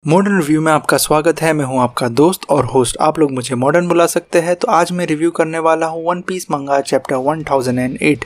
Modern review में आपका स्वागत है। मैं हूं आपका दोस्त और होस्ट। आप लोग मुझे मॉडर्न बुला सकते हैं। तो आज मैं रिव्यू करने वाला हूं वन पीस मंगा चैप्टर 1008।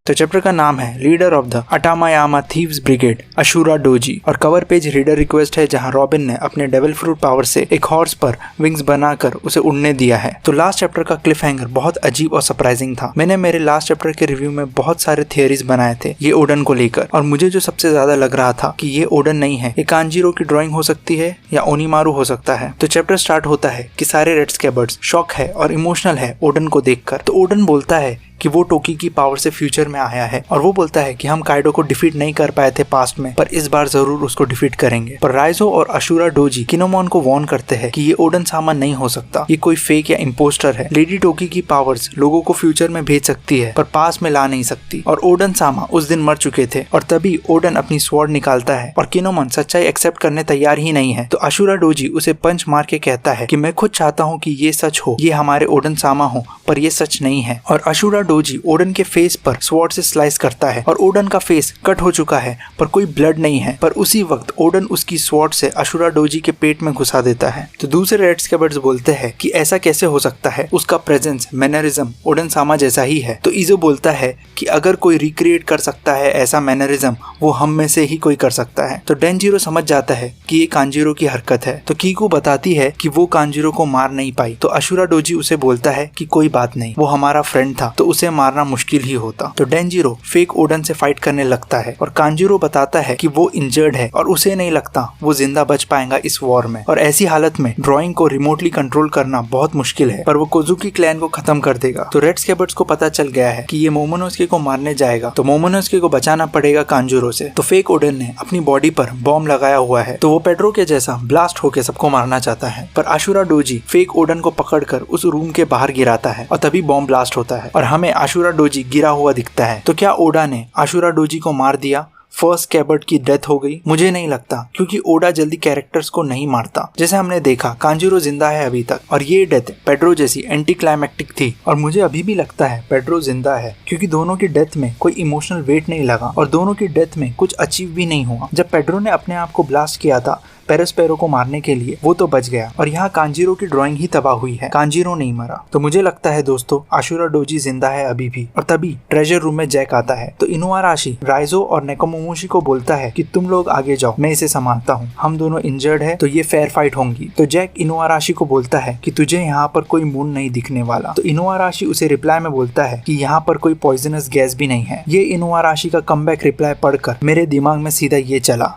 तो चैप्टर का नाम है leader of the Atamayama thieves brigade Ashura Doji और कवर पेज रीडर रिक्वेस्ट है, जहां रॉबिन ने अपने डेविल फ्रूट पावर से एक हॉर्स पर विंग्स बनाकर उसे उड़ने दिया है। तो लास्ट चैप्टर का क्लिफ हैंगर बहुत अजीब और सरप्राइजिंग था। मैंने मेरे लास्ट चैप्टर के रिव्यू में बहुत सारे थियरीज बनाए थे ये ओडन को लेकर, और मुझे जो सबसे ज्यादा लग रहा था कि ये ओडन नहीं है, ये कांजीरो की ड्राइंग हो सकती है या ओनीमारू हो सकता है। तो चैप्टर स्टार्ट होता है कि सारे रेड स्कैबर्ड्स शॉक है और इमोशनल है ओडन को देखकर। तो ओडन बोलता है कि वो टोकी की पावर से फ्यूचर में आया है और वो बोलता है कि हम काइडो को डिफीट नहीं कर पाए थे पास्ट में, पर इस बार जरूर उसको डिफीट करेंगे। पर राइजो और अशूरा डोजी किनोमोन को वार्न करते हैं कि ये ओडन सामा नहीं हो सकता, ये कोई फेक या इम्पोस्टर है। लेडी टोकी की पावर्स लोगों को फ्यूचर में भेज सकती है पर पास में ला नहीं सकती, और ओडन सामा उस दिन मर चुके थे। और तभी ओडन अपनी स्वॉर्ड निकालता है और किनोमोन सच्चाई एक्सेप्ट करने तैयार ही नहीं है। तो अशूरा डोजी उसे पंच मार के कहता है कि मैं खुद चाहता हूँ कि ये सच हो, ये हमारे ओडन सामा हो, पर ये सच नहीं है। और अशूरा डोजी ओडन के फेस पर स्वॉर्ड से स्लाइस करता है और ओडन का फेस कट हो चुका है पर कोई ब्लड नहीं है। पर उसी वक्त ओडन उसकी स्वॉर्ड से अशूरा डोजी के पेट में घुसा देता है। तो दूसरे रेड स्कैबर्ड्स बोलते हैं कि ऐसा कैसे हो सकता है, उसका प्रेजेंस मैनरिज्म ओडन सामा जैसा ही है। तो इजो बोलता है कि अगर कोई रिक्रिएट कर सकता है ऐसा मैनरिज्म, वो हम में से ही कोई कर सकता है। तो डेंजिरो समझ जाता है कि ये कांजीरो की हरकत है। तो कीकू बताती है कि वो कांजीरो को मार नहीं पाई। तो अशूरा डोजी उसे बोलता है कि कोई बात नहीं, वो हमारा फ्रेंड था, तो उसे मारना मुश्किल ही होता। तो डेंजिरो फेक ओडन से फाइट करने लगता है और कांजीरो बताता है कि वो इंजर्ड है और उसे नहीं लगता वो जिंदा बच पाएगा इस वॉर में, और ऐसी हालत में ड्राइंग को रिमोटली कंट्रोल करना बहुत मुश्किल है, पर वो कोजुकी क्लैन को खत्म कर देगा। तो रेड स्कैबर्ड्स को पता चल गया है कि ये मोमोनोस्के को मारने जाएगा, तो मोमोनोस्के को बचाना पड़ेगा कांजीरो से। तो फेक ओडन ने अपनी बॉडी पर बॉम्ब लगाया हुआ है, तो वो पेड्रो के जैसा ब्लास्ट होकर सबको मारना चाहता है। पर अशूरा डोजी फेक ओडन को पकड़कर उस रूम के बाहर गिराता है और तभी बॉम्ब ब्लास्ट होता है और हमें अशूरा डोजी गिरा हुआ दिखता है। तो क्या ओडा ने अशूरा डोजी को मार दिया? फर्स्ट स्कैबर्ड की डेथ हो गई? मुझे नहीं लगता, क्योंकि ओडा जल्दी कैरेक्टर्स को नहीं मारता। जैसे हमने देखा कांजीरो जिंदा है अभी तक, और ये डेथ पेड्रो जैसी एंटी क्लाइमैक्टिक थी। और मुझे अभी भी लगता है पेड्रो जिंदा है, क्योंकि दोनों की डेथ में कोई इमोशनल वेट नहीं लगा और दोनों की डेथ में कुछ अचीव भी नहीं हुआ। जब पेड्रो ने अपने आप को ब्लास्ट किया था पेरोस्पेरो को मारने के लिए, वो तो बच गया, और यहाँ कांजीरो की ड्राइंग ही तबाह हुई है, कांजीरो नहीं मरा। तो मुझे लगता है दोस्तों अशूरा डोजी जिंदा है अभी भी। और तभी ट्रेजर रूम में जैक आता है। तो इनुआराशी राइजो और नेकोमोमोशी को बोलता है कि तुम लोग आगे जाओ, मैं इसे संभालता हूँ, हम दोनों इंजर्ड है तो ये फेयर फाइट होंगी। तो जैक इनुआराशी को बोलता है कि तुझे यहाँ पर कोई मून नहीं दिखने वाला। तो इनुआराशी उसे रिप्लाई में बोलता है कि यहाँ पर कोई पॉइजनस गैस भी नहीं है। ये इनुआराशी का कमबैक रिप्लाई पढ़कर मेरे दिमाग में सीधा ये चला,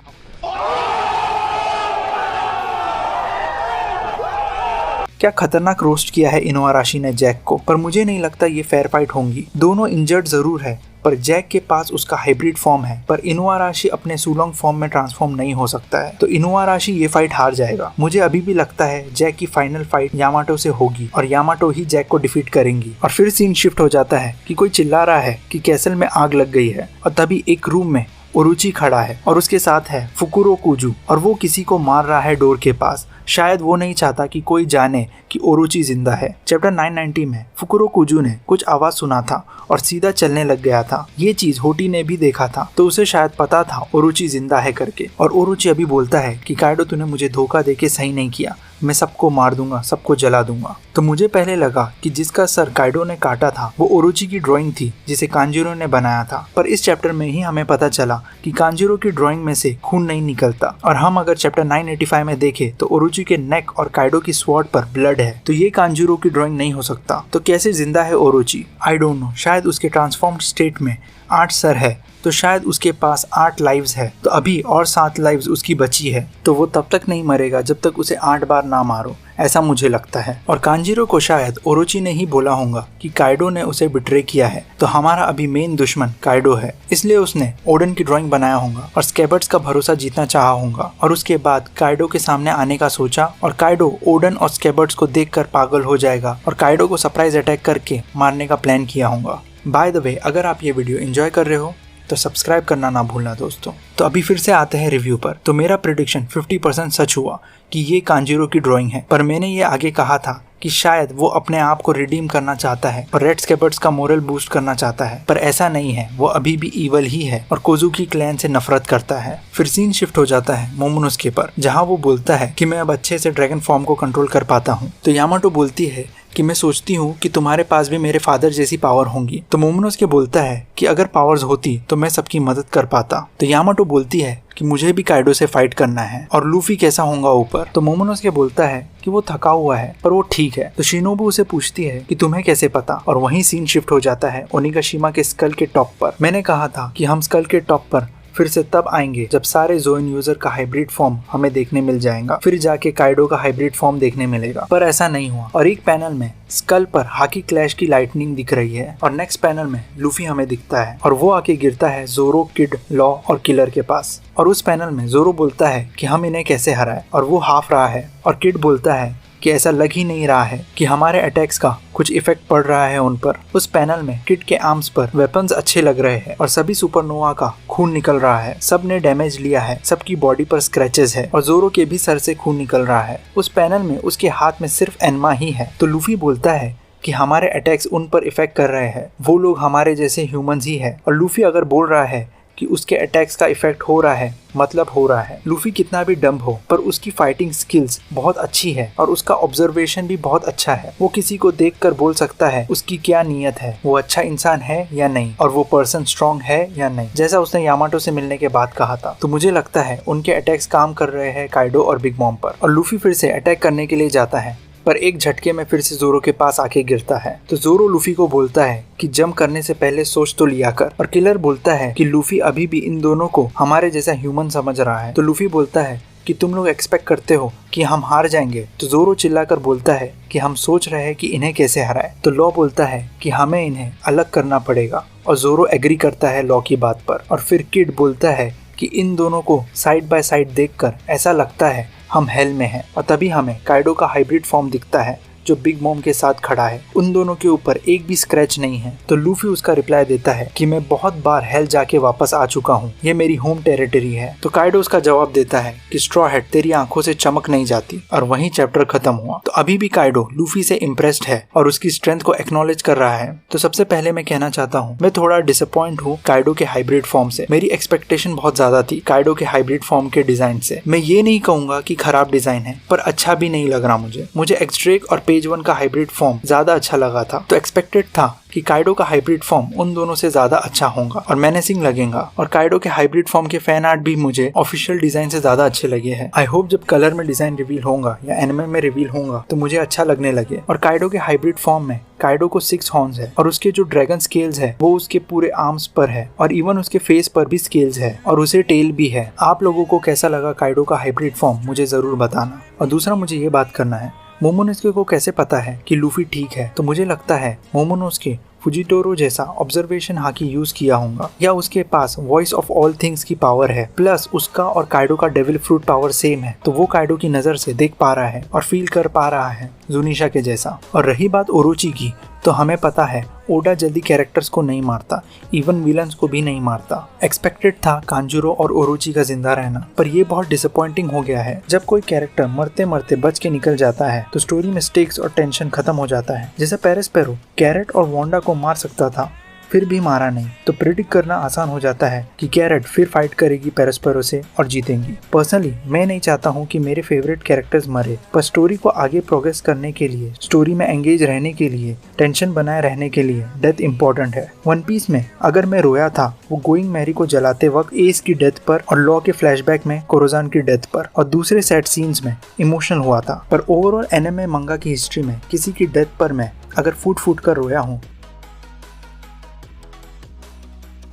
क्या खतरनाक रोस्ट किया है इनुआराशी ने जैक को। पर मुझे नहीं लगता ये फेयर फाइट होंगी। दोनों इंजर्ड जरूर है, पर जैक के पास उसका हाइब्रिड फॉर्म है, पर इनुआराशी अपने सुलोंग फॉर्म में ट्रांसफॉर्म नहीं हो सकता है। तो इनुआराशी ये फाइट हार जाएगा। मुझे अभी भी लगता है जैक की फाइनल फाइट यामाटो से होगी और यामाटो ही जैक को डिफीट करेंगी। और फिर सीन शिफ्ट हो जाता है कि कोई चिल्ला रहा है कि कैसल में आग लग गई है, और तभी एक रूम में ओरुची खड़ा है और उसके साथ है फुकुरो कुजू, और वो किसी को मार रहा है डोर के पास। शायद वो नहीं चाहता कि कोई जाने कि ओरुची जिंदा है। चैप्टर 990 में फुकुरो कुजू ने कुछ आवाज सुना था और सीधा चलने लग गया था। ये चीज होटी ने भी देखा था, तो उसे शायद पता था ओरुची जिंदा है करके। और ओरुची अभी बोलता है कि काइडो तूने मुझे धोखा देके सही नहीं किया, मैं सबको मार दूंगा, सबको जला दूंगा। तो मुझे पहले लगा कि जिसका सर काइडो ने काटा था वो ओरुची की ड्राइंग थी जिसे कांजीरो ने बनाया था, पर इस चैप्टर में ही हमें पता चला कि कांजीरो की ड्राइंग में से खून नहीं निकलता। और हम अगर चैप्टर 985 में देखें तो ओरुची के नेक और काइडो की स्वॉर्ड पर ब्लड है, तो ये कांजीरो की ड्राइंग नहीं हो सकता। तो कैसे जिंदा है ओरुची? I don't know. शायद उसके ट्रांसफॉर्म्ड स्टेट में 8 सर है, तो शायद उसके पास 8 लाइव्स है, तो अभी और 7 लाइव्स उसकी बची है, तो वो तब तक नहीं मरेगा जब तक उसे 8 बार ना मारो, ऐसा मुझे लगता है। और कांजीरो को शायद ओरोची ने ही बोला होगा कि काइडो ने उसे बिट्रे किया है, तो हमारा अभी मेन दुश्मन काइडो है, इसलिए उसने ओडन की ड्राइंग बनाया होगा और स्कैबर्ड्स का भरोसा जीतना चाहा होगा, और उसके बाद काइडो के सामने आने का सोचा, और काइडो ओडन और स्कैबर्ड्स को देखकर पागल हो जाएगा और काइडो को सरप्राइज अटैक करके मारने का प्लान किया होगा। बाय द वे, अगर आप ये वीडियो एंजॉय कर रहे हो तो सब्सक्राइब करना ना भूलना दोस्तों। तो अभी फिर से आते हैं रिव्यू पर। तो मेरा प्रेडिक्शन 50% सच हुआ कि ये कांजीरो की ड्राइंग है, पर मैंने ये आगे कहा था कि शायद वो अपने आप को रिडीम करना चाहता है और रेड स्केपर्ड्स का मोरल बूस्ट करना चाहता है, पर ऐसा नहीं है। वो अभी भी ईवल ही है और कोजुकी क्लैन से नफरत करता है। फिर सीन शिफ्ट हो जाता है मोमोनोसुके पर, जहाँ वो बोलता है कि मैं अब अच्छे से ड्रैगन फॉर्म को कंट्रोल कर पाता हूँ। तो यामाटो बोलती है कि मैं सोचती हूँ कि तुम्हारे पास भी मेरे फादर जैसी पावर होंगी। तो मोमोनोसुके बोलता है कि अगर पावर्स होती तो मैं सबकी मदद कर पाता। तो यामाटो बोलती है कि मुझे भी काइडो से फाइट करना है और लूफी कैसा होगा ऊपर। तो मोमोनोसुके बोलता है कि वो थका हुआ है पर वो ठीक है। तो शिनोबु उसे पूछती है कि तुम्हें कैसे पता, और वहीं सीन शिफ्ट हो जाता है ओनिगाशिमा के स्कल के टॉप पर। मैंने कहा था कि हम स्कल के टॉप पर फिर से तब आएंगे जब सारे ज़ोइन यूजर का हाइब्रिड फॉर्म हमें देखने मिल जाएगा, फिर जाके काइडो का हाइब्रिड फॉर्म देखने मिलेगा। पर ऐसा नहीं हुआ और एक पैनल में स्कल पर हाकी क्लैश की लाइटनिंग दिख रही है और नेक्स्ट पैनल में लूफी हमें दिखता है और वो आके गिरता है जोरो, किड, लॉ और किलर के पास। और उस पैनल में जोरो बोलता है कि हम इन्हें कैसे हराए और वो हाफ रहा है, और किड बोलता है कि ऐसा लग ही नहीं रहा है कि हमारे अटैक्स का कुछ इफेक्ट पड़ रहा है उन पर। उस पैनल में किड के आर्म्स पर वेपन्स अच्छे लग रहे हैं और सभी सुपरनोवा का खून निकल रहा है। सब ने डैमेज लिया है, सबकी बॉडी पर स्क्रैचेस है और जोरो के भी सर से खून निकल रहा है। उस पैनल में उसके हाथ में सिर्फ एनमा ही है। तो लूफी बोलता है कि हमारे अटैक्स उन पर इफेक्ट कर रहे हैं, वो लोग हमारे जैसे ह्यूमंस ही है। और लूफी अगर बोल रहा है कि उसके अटैक्स का इफेक्ट हो रहा है, मतलब हो रहा है। लूफी कितना भी डम्ब हो पर उसकी फाइटिंग स्किल्स बहुत अच्छी है और उसका ऑब्जर्वेशन भी बहुत अच्छा है। वो किसी को देखकर बोल सकता है उसकी क्या नीयत है, वो अच्छा इंसान है या नहीं, और वो पर्सन स्ट्रांग है या नहीं, जैसा उसने यामाटो से मिलने के बाद कहा था। तो मुझे लगता है उनके अटैक्स काम कर रहे हैं काइडो और बिग मॉम पर। और लूफी फिर से अटैक करने के लिए जाता है पर एक झटके में फिर से जोरो के पास आके गिरता है। तो जोरो लूफी को बोलता है कि जंप करने से पहले सोच तो लिया कर। और किलर बोलता है कि लूफी अभी भी इन दोनों को हमारे जैसा ह्यूमन समझ रहा है। तो लूफी बोलता है कि तुम लोग एक्सपेक्ट करते हो कि हम हार जाएंगे। तो जोरो चिल्लाकर बोलता है कि हम सोच रहे हैं कि इन्हें कैसे हराए। तो लॉ बोलता है कि हमें इन्हें अलग करना पड़ेगा और जोरो एग्री करता है लॉ की बात पर। और फिर किड बोलता है कि इन दोनों को साइड बाय साइड देखकर ऐसा लगता है हम हेल में हैं। और तभी हमें काइडो का हाइब्रिड फॉर्म दिखता है जो बिग मॉम के साथ खड़ा है। उन दोनों के ऊपर एक भी स्क्रैच नहीं है। तो लूफी उसका रिप्लाई देता है कि मैं बहुत बार हेल जाके वापस आ चुका हूँ, ये मेरी होम टेरिटरी है। तो काइडो उसका जवाब देता है कि स्ट्रॉ हेड तेरी आंखों से चमक नहीं जाती। और वहीं चैप्टर खत्म हुआ। तो अभी भी काइडो लूफी से इम्प्रेस्ड है और उसकी स्ट्रेंथ को एक्नॉलेज कर रहा है। तो सबसे पहले मैं कहना चाहता हूँ मैं थोड़ा डिसअपॉइंट हूँ काइडो के हाइब्रिड फॉर्म से। मेरी एक्सपेक्टेशन बहुत ज्यादा थी काइडो के हाइब्रिड फॉर्म के डिजाइन से। मैं ये नहीं कहूंगा कि खराब डिजाइन है पर अच्छा भी नहीं लग रहा मुझे एक्सड्रेक और पेज 1 का हाइब्रिड फॉर्म ज्यादा अच्छा लगा था। तो एक्सपेक्टेड था कि काइडो का हाइब्रिड फॉर्म उन दोनों से ज्यादा अच्छा होगा और मेनेसिंग लगेगा। और काइडो के हाइब्रिड फॉर्म के फैन आर्ट भी मुझे ऑफिशियल डिजाइन से ज्यादा अच्छे लगे हैं। आई होप जब कलर में डिजाइन रिवील होगा या एनिमे में रिवील होगा तो मुझे अच्छा लगने लगे। और काइडो के हाइब्रिड फॉर्म में काइडो को 6 हॉर्न्स है और उसके जो ड्रैगन स्केल्स है वो उसके पूरे आर्म्स पर है और इवन उसके फेस पर भी स्केल्स है और उसे टेल भी है। आप लोगों को कैसा लगा काइडो का हाइब्रिड फॉर्म मुझे जरूर बताना। और दूसरा मुझे ये बात करना है मोमोनोसुके को कैसे पता है कि लूफी ठीक है। तो मुझे लगता है मोमोनोसुके फुजिटोरो जैसा ऑब्जर्वेशन हाकी यूज किया होगा या उसके पास वॉइस ऑफ ऑल थिंग्स की पावर है, प्लस उसका और काइडो का डेविल फ्रूट पावर सेम है। तो वो काइडो की नजर से देख पा रहा है और फील कर पा रहा है जुनिशा के जैसा। और रही बात ओरोची की, तो हमें पता है ओडा जल्दी कैरेक्टर्स को नहीं मारता, इवन विलन्स को भी नहीं मारता। एक्सपेक्टेड था कांजुरो और ओरोची का जिंदा रहना, पर ये बहुत डिसअपॉइंटिंग हो गया है। जब कोई कैरेक्टर मरते मरते बच के निकल जाता है तो स्टोरी में स्टेक्स और टेंशन खत्म हो जाता है। जैसे पेरेस्पेरो कैरेट और वांडा को मार सकता था फिर भी मारा नहीं, तो प्रेडिक्ट करना आसान हो जाता है कि कैरेट फिर फाइट करेगी पेरेस्पेरो से और जीतेंगी। पर्सनली मैं नहीं चाहता हूँ कि मेरे फेवरेट कैरेक्टर्स मरे, पर स्टोरी को आगे प्रोग्रेस करने के लिए, स्टोरी में एंगेज रहने के लिए, टेंशन बनाए रहने के लिए डेथ इंपॉर्टेंट है। वन पीस में अगर मैं रोया था वो गोइंग मैरी को जलाते वक्त एस की डेथ पर और लॉ के फ्लैशबैक में कोरोजान की डेथ पर और दूसरे सैड सीन्स में इमोशनल हुआ था। पर ओवरऑल एनिमे मंगा की हिस्ट्री में किसी की डेथ पर मैं अगर फूट फूट कर रोया हूँ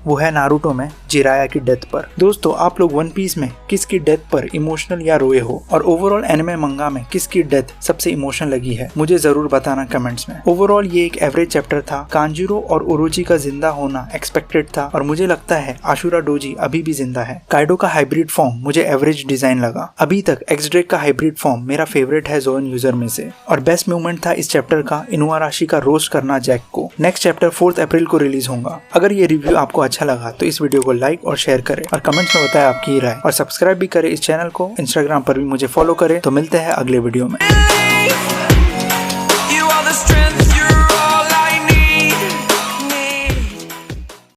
वो है नारुतो में जिराया की डेथ पर। दोस्तों आप लोग वन पीस में किसकी डेथ पर इमोशनल या रोए हो, और ओवरऑल एनिमे मंगा में किसकी डेथ सबसे इमोशनल लगी है मुझे जरूर बताना कमेंट्स में। ओवरऑल ये एक एवरेज चैप्टर था। कांजुरो और ओरोची का जिंदा होना एक्सपेक्टेड था और मुझे लगता है आशुरा डोजी अभी भी जिंदा है। काइडो का हाइब्रिड फॉर्म मुझे एवरेज डिजाइन लगा। अभी तक एक्सड्रेक का हाइब्रिड फॉर्म मेरा फेवरेट है ज़ोइन यूजर में से। और बेस्ट मूवमेंट था इस चैप्टर का इनुआराशी का रोस्ट करना जैक को। नेक्स्ट चैप्टर 4 अप्रैल को रिलीज होगा। अगर ये रिव्यू आपको अच्छा लगा तो इस वीडियो को लाइक और शेयर करें और कमेंट्स में बताएं आपकी राय, और सब्सक्राइब भी करें इस चैनल को। इंस्टाग्राम पर भी मुझे फॉलो करें। तो मिलते हैं अगले वीडियो में। strength